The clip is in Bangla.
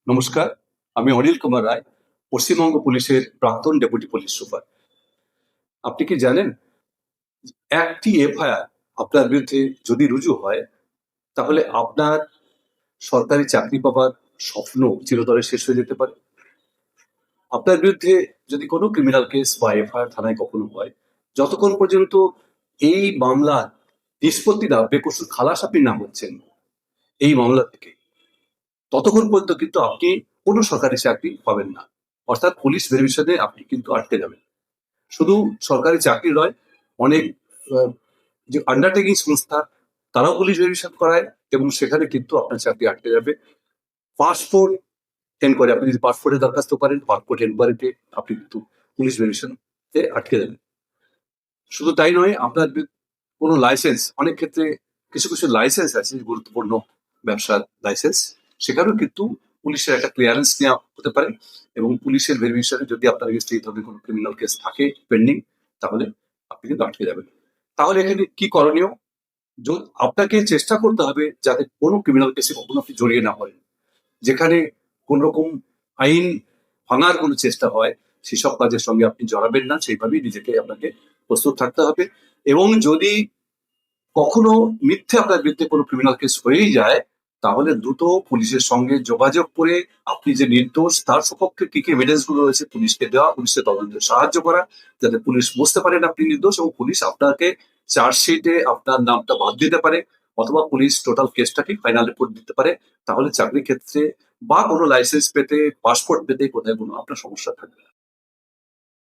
নমস্কার, আমি অনিল কুমার রায়, পশ্চিমবঙ্গ পুলিশের প্রাক্তন ডেপুটি পুলিশ সুপার। আপনি কি জানেন, একটি এফআইআর আপনার বিরুদ্ধে যদি রুজু হয়, তাহলে আপনার সরকারি চাকরি পাবার স্বপ্ন চিরতরে শেষ হয়ে যেতে পারে। আপনার বিরুদ্ধে যদি কোনো ক্রিমিনাল কেস বা এফআইআর থানায় কখনো হয়, যতক্ষণ পর্যন্ত এই মামলার নিষ্পত্তিটা বেকসুর খালাস আপনি না হচ্ছেন এই মামলা থেকে, ততক্ষণ পর্যন্ত কিন্তু আপনি কোনো সরকারি চাকরি পাবেন না। অর্থাৎ পুলিশ ভেরিফিকেশনে আপনি কিন্তু আটকে যাবেন। শুধু সরকারি চাকরি নয়, অনেক আহ, যে আন্ডারটেকিং সংস্থা তারাও পুলিশ ভেরিফিকেশন করায়, এবং সেখানে কিন্তু আপনার চাকরি আটকে যাবে। পাসপোর্ট এনকোয়ারি, আপনি যদি পাসপোর্টের দরখাস্ত করেন, পাসপোর্ট এনকোয়ারিতে আপনি কিন্তু পুলিশ ভেরিফিকেশনে আটকে যাবেন। শুধু তাই নয়, আপনার কোনো লাইসেন্স, অনেক ক্ষেত্রে কিছু কিছু লাইসেন্স আছে গুরুত্বপূর্ণ ব্যবসার লাইসেন্স, সেখানেও কিন্তু পুলিশের একটা ক্লিয়ারেন্স নেওয়া হতে পারে, এবং পুলিশের ভেরিফিকেশনে যদি আপনার এগেইনস্টে এই ধরনের কোনো ক্রিমিনাল কেস থাকে পেন্ডিং, তাহলে আপনি কিন্তু আটকে যাবেন। তাহলে এখানে কি করণীয়? আপনাকে চেষ্টা করতে হবে যাতে কোনো ক্রিমিনাল কেসে কখনো আপনি জড়িয়ে না পড়েন। যেখানে কোন রকম আইন ভাঙার কোনো চেষ্টা হয়, সেসব কাজের সঙ্গে আপনি জড়াবেন না, সেইভাবেই নিজেকে আপনাকে প্রস্তুত থাকতে হবে। এবং যদি কখনো মিথ্যে আপনার বিরুদ্ধে কোনো ক্রিমিনাল কেস হয়েই যায়, তাহলে দ্রুত পুলিশের সঙ্গে যোগাযোগ করে আপনি যে নির্দোষ তার সপক্ষে কি কি এভিডেন্স গুলো রয়েছে পুলিশকে দেওয়া, পুলিশের তদন্তে সাহায্য করা, যাতে পুলিশ বুঝতে পারেন আপনি নির্দোষ, এবং পুলিশ আপনাকে চার্জশিটে আপনার নামটা বাদ দিতে পারে, অথবা পুলিশ টোটাল কেসটাকে ফাইনাল রিপোর্ট দিতে পারে। তাহলে চাকরির ক্ষেত্রে বা কোনো লাইসেন্স পেতে, পাসপোর্ট পেতে কোথায় কোনো আপনার সমস্যা থাকবে না।